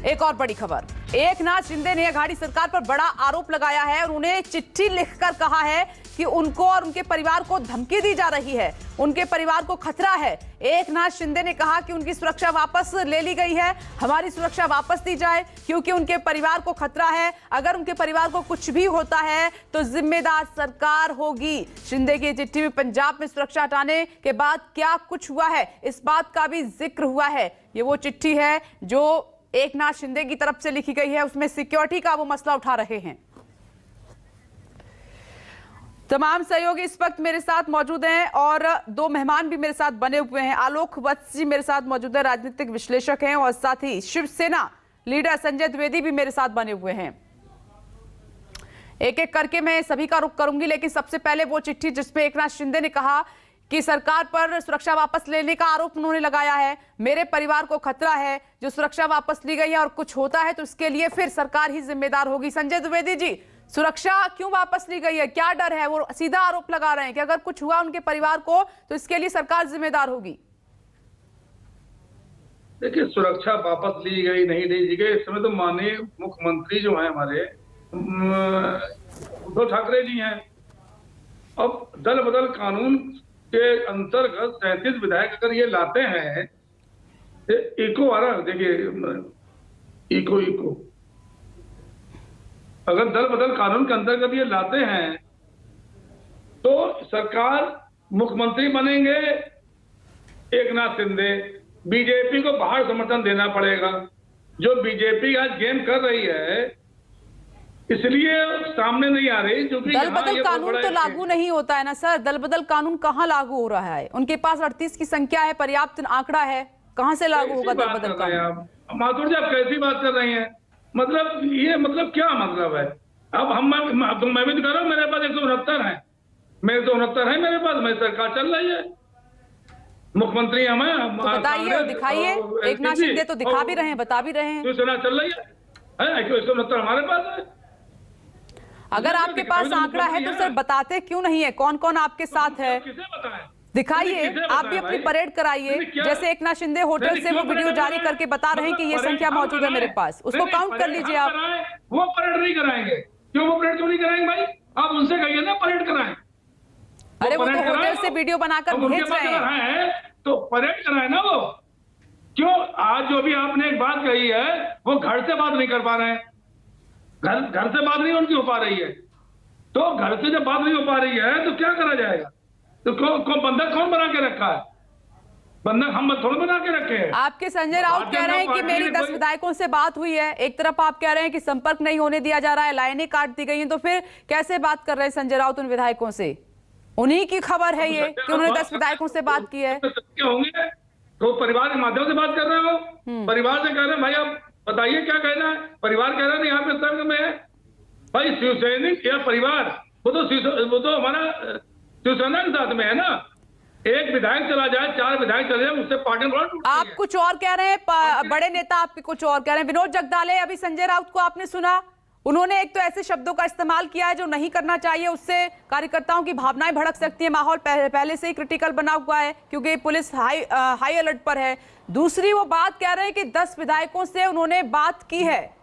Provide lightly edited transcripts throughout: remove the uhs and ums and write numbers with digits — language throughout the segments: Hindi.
एक और बड़ी खबर, एकनाथ शिंदे ने अघाड़ी सरकार पर बड़ा आरोप लगाया है और उन्हें चिट्ठी लिखकर कहा है कि उनको और उनके परिवार को धमकी दी जा रही है, उनके परिवार को खतरा है। एकनाथ शिंदे ने कहा कि उनकी सुरक्षा वापस ले ली गई है, हमारी सुरक्षा वापस दी जाए क्योंकि उनके परिवार को खतरा है। अगर उनके परिवार को कुछ भी होता है तो जिम्मेदार सरकार होगी। शिंदे की चिट्ठी में पंजाब में सुरक्षा हटाने के बाद क्या कुछ हुआ है, इस बात का भी जिक्र हुआ है। ये वो चिट्ठी है जो एकनाथ शिंदे की तरफ से लिखी गई है, उसमें सिक्योरिटी का वो मसला उठा रहे हैं। तमाम सहयोगी इस वक्त मेरे साथ मौजूद हैं और दो मेहमान भी मेरे साथ बने हुए हैं। आलोक वत्स जी मेरे साथ मौजूद है, राजनीतिक विश्लेषक हैं, और साथ ही शिवसेना लीडर संजय द्विवेदी भी मेरे साथ बने हुए हैं। एक एक करके मैं सभी का रुख करूंगी, लेकिन सबसे पहले वो चिट्ठी जिसमें एकनाथ शिंदे ने कहा कि सरकार पर सुरक्षा वापस लेने का आरोप उन्होंने लगाया है, मेरे परिवार को खतरा है, जो सुरक्षा वापस ली गई है और कुछ होता है तो इसके लिए फिर सरकार ही जिम्मेदार होगी। संजय द्विवेदी जी, सुरक्षा क्यों वापस ली गई है, क्या डर है? वो सीधा आरोप लगा रहे हैं कि अगर कुछ हुआ उनके परिवार को तो इसके लिए सरकार जिम्मेदार होगी। देखिए, सुरक्षा वापस ली गई नहीं ली गई, इस समय तो माननीय मुख्यमंत्री जो है हमारे उद्धव ठाकरे जी हैं। अब दल बदल कानून के अंतर्गत 37 विधायक अगर ये लाते हैं, इको आ रहा, देखिए इको अगर दल बदल कानून के अंतर्गत ये लाते हैं तो सरकार मुख्यमंत्री बनेंगे एकनाथ शिंदे, बीजेपी को बाहर समर्थन देना पड़ेगा। जो बीजेपी आज गेम कर रही है इसलिए सामने नहीं आ रही, क्योंकि दल बदल कानून तो लागू नहीं होता है ना सर। दल बदल कानून कहाँ लागू हो रहा है? उनके पास 38 की संख्या है, पर्याप्त आंकड़ा है, कहां से लागू होगा दल बदल कानून? माथुर जी, आप कैसी बात कर रही हैं? मतलब ये मतलब क्या मतलब है? अब मैं भी दिखा रहा हूँ, मेरे पास 169 है, मेरे 169 है मेरे पास, मेरी सरकार चल रही है, मुख्यमंत्री हमें तो बताइए, दिखाइए। एकनाथ शिंदे तो दिखा भी रहे हैं, बता भी रहे हैं, शिवसेना चल रही है, 169 हमारे पास है। अगर आपके पास आंकड़ा है तो सर बताते क्यों नहीं है? कौन कौन आपके साथ है दिखाइए, आप भी अपनी परेड कराइए। जैसे एकनाथ शिंदे होटल से वो वीडियो जारी करके बता रहे हैं कि ये संख्या मौजूद है मेरे पास, उसको काउंट कर लीजिए आप। वो परेड नहीं कराएंगे, क्यों? वो परेड क्यों नहीं कराएंगे भाई? आप उनसे कहिए ना परेड कराएं। अरे वो तो होटल से वीडियो बनाकर भेज रहे हैं, तो परेड कराए ना वो। क्यों? आज जो भी आपने एक बात कही है वो घर से बात नहीं कर पा रहे हैं, घर से बात नहीं उनकी हो पा रही है, तो घर से जब बात नहीं हो पा रही है तो क्या करा जाएगा? तो बंधक कौन बना के रखा है? बंधक हम थोड़ा बना के रखे हैं। आपके संजय राउत कह रहे हैं कि मेरी 10 विधायकों से बात हुई है, एक तरफ आप कह रहे हैं कि संपर्क नहीं होने दिया जा रहा है, लाइनें काट दी गई हैं, तो फिर कैसे बात कर रहे हैं संजय राउत उन विधायकों से? उन्हीं की खबर है ये कि उन्होंने 10 विधायकों से बात की है। होंगे तो परिवार के माध्यम से बात कर रहे हो, परिवार से कह रहे हैं भाई आप बताइए क्या कहना है। परिवार कह रहे हैं यहाँ पे संघ में है भाई, शिवसैनिक या परिवार, वो तो हमारा शिवसेना के साथ में है ना। एक विधायक चला जाए, 4 विधायक चले जाए, उससे पार्टी टूटती है। आप कुछ और कह रहे हैं, बड़े नेता आपके कुछ और कह रहे हैं। विनोद जगदाले, अभी संजय राउत को आपने सुना, उन्होंने एक तो ऐसे शब्दों का इस्तेमाल किया है जो नहीं करना चाहिए, उससे कार्यकर्ताओं की भावनाएं भड़क सकती है। माहौल पहले से ही क्रिटिकल बना हुआ है क्योंकि पुलिस हाई अलर्ट पर है। दूसरी वो बात कह रहे हैं कि 10 विधायकों से उन्होंने बात की है।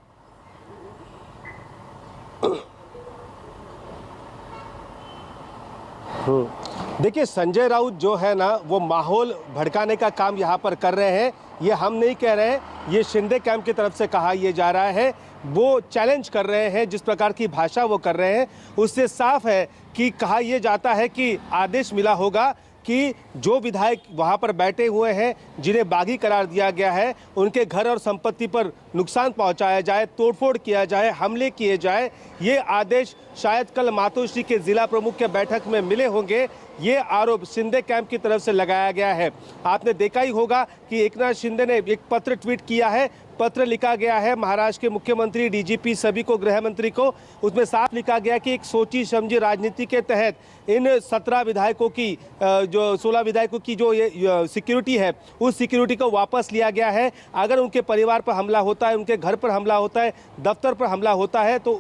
देखिए, संजय राउत जो है ना वो माहौल भड़काने का काम यहाँ पर कर रहे हैं। ये हम नहीं कह रहे हैं, ये शिंदे कैंप की तरफ से कहा यह जा रहा है। वो चैलेंज कर रहे हैं, जिस प्रकार की भाषा वो कर रहे हैं उससे साफ है कि कहा यह जाता है कि आदेश मिला होगा कि जो विधायक वहां पर बैठे हुए हैं जिन्हें बागी करार दिया गया है, उनके घर और संपत्ति पर नुकसान पहुंचाया जाए, तोड़फोड़ किया जाए, हमले किए जाए। ये आदेश शायद कल मातोश्री के जिला प्रमुख के बैठक में मिले होंगे। ये आरोप शिंदे कैंप की तरफ से लगाया गया है। आपने देखा ही होगा कि एकनाथ शिंदे ने एक पत्र ट्वीट किया है, पत्र लिखा गया है महाराष्ट्र के मुख्यमंत्री, डीजीपी सभी को, गृह मंत्री को। उसमें साफ लिखा गया कि एक सोची समझी राजनीति के तहत इन 17 विधायकों की जो 16 विधायकों की जो ये सिक्योरिटी है, उस सिक्योरिटी को वापस लिया गया है। अगर उनके परिवार पर हमला होता है, उनके घर पर हमला होता है, दफ्तर पर हमला होता है तो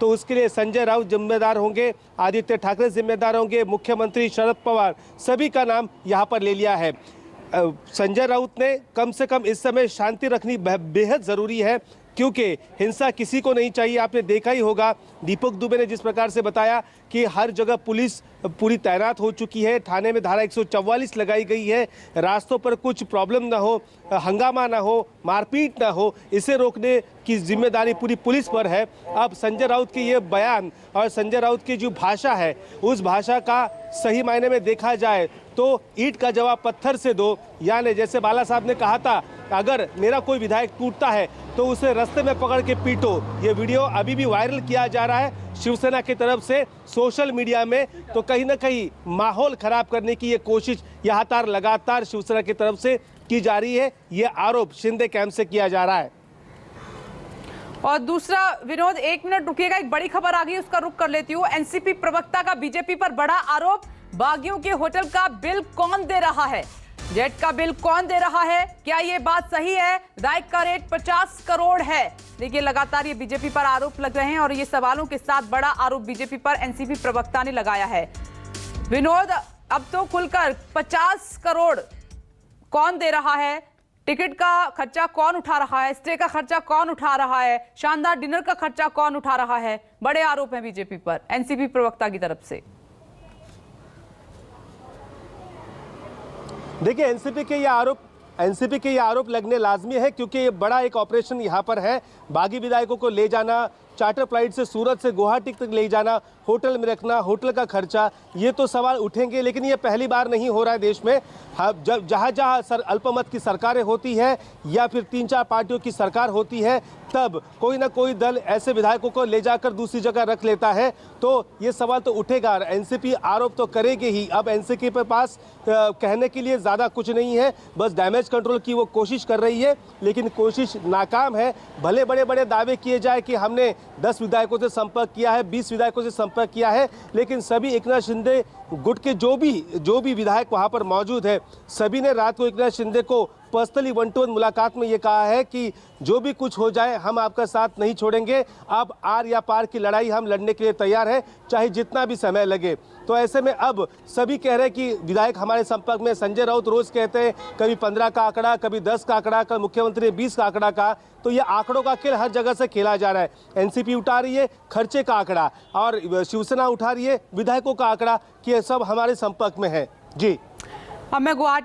उसके लिए संजय राउत जिम्मेदार होंगे, आदित्य ठाकरे जिम्मेदार होंगे, मुख्यमंत्री शरद पवार, सभी का नाम यहाँ पर ले लिया है। संजय राउत ने कम से कम इस समय शांति रखनी बेहद ज़रूरी है। क्योंकि हिंसा किसी को नहीं चाहिए। आपने देखा ही होगा दीपक दुबे ने जिस प्रकार से बताया कि हर जगह पुलिस पूरी तैनात हो चुकी है, थाने में धारा 144 लगाई गई है, रास्तों पर कुछ प्रॉब्लम ना हो, हंगामा ना हो, मारपीट ना हो, इसे रोकने की जिम्मेदारी पूरी पुलिस पर है। अब संजय राउत के ये बयान और संजय राउत की जो भाषा है, उस भाषा का सही मायने में देखा जाए तो ईंट का जवाब पत्थर से दो, यानी जैसे बाला साहब ने कहा था अगर मेरा कोई विधायक टूटता है तो उसे रास्ते में पकड़ के पीटो। ये वीडियो अभी भी वायरल किया जा रहा है शिवसेना की तरफ से सोशल मीडिया में, तो कहीं ना कहीं माहौल खराब करने की ये कोशिश लगातार शिवसेना की तरफ से की जा रही है। ये आरोप शिंदे कैंप से किया जा रहा है। और दूसरा विनोद, 1 मिनट रुकिएगा, एक बड़ी खबर आ गई, उसका रुख कर लेती हूँ। एनसीपी प्रवक्ता का बीजेपी पर बड़ा आरोप, बागियों के होटल का बिल कौन दे रहा है, जेट का बिल कौन दे रहा है, क्या ये बात सही है? विधायक का रेट 50 करोड़ है। देखिए लगातार ये बीजेपी पर आरोप लग रहे हैं और ये सवालों के साथ बड़ा आरोप बीजेपी पर एनसीपी प्रवक्ता ने लगाया है। विनोद, अब तो खुलकर 50 करोड़ कौन दे रहा है, टिकट का खर्चा कौन उठा रहा है, स्टे का खर्चा कौन उठा रहा है, शानदार डिनर का खर्चा कौन उठा रहा है? बड़े आरोप हैं बीजेपी पर एनसीपी प्रवक्ता की तरफ से। देखिए एनसीपी के ये आरोप लगने लाजमी है, क्योंकि ये बड़ा एक ऑपरेशन यहाँ पर है। बागी विधायकों को ले जाना, चार्टर फ्लाइट से सूरत से गुवाहाटी तक ले जाना, होटल में रखना, होटल का खर्चा, ये तो सवाल उठेंगे। लेकिन ये पहली बार नहीं हो रहा है देश में। जब जहाँ अल्पमत की सरकारें होती है या फिर 3-4 पार्टियों की सरकार होती है, तब कोई ना कोई दल ऐसे विधायकों को ले जाकर दूसरी जगह रख लेता है, तो ये सवाल तो उठेगा। एनसीपी आरोप तो करेगी ही। अब एनसीपी के पास कहने के लिए ज़्यादा कुछ नहीं है, बस डैमेज कंट्रोल की वो कोशिश कर रही है, लेकिन कोशिश नाकाम है। भले बड़े बड़े दावे किए जाए कि हमने 10 विधायकों से संपर्क किया है, 20 विधायकों से संपर्क किया है, लेकिन सभी एकनाथ शिंदे गुट के जो भी विधायक वहां पर मौजूद है, सभी ने रात को एकनाथ शिंदे को पर्सनली 1-to-1 मुलाकात में ये कहा है कि जो भी कुछ हो जाए हम आपका साथ नहीं छोड़ेंगे, आप आर या पार की लड़ाई हम लड़ने के लिए तैयार हैं, चाहे जितना भी समय लगे। तो ऐसे में अब सभी कह रहे हैं कि विधायक हमारे संपर्क में। संजय राउत रोज कहते हैं कभी 15 का आंकड़ा, कभी 10 का आंकड़ा, कभी मुख्यमंत्री 20 का आंकड़ा का। तो ये आंकड़ों का खेल हर जगह से खेला जा रहा है। एनसीपी उठा रही है खर्चे का आंकड़ा और शिवसेना उठा रही है विधायकों का आंकड़ा कि ये सब हमारे संपर्क में है। जी, अब मैं गुवाहाटी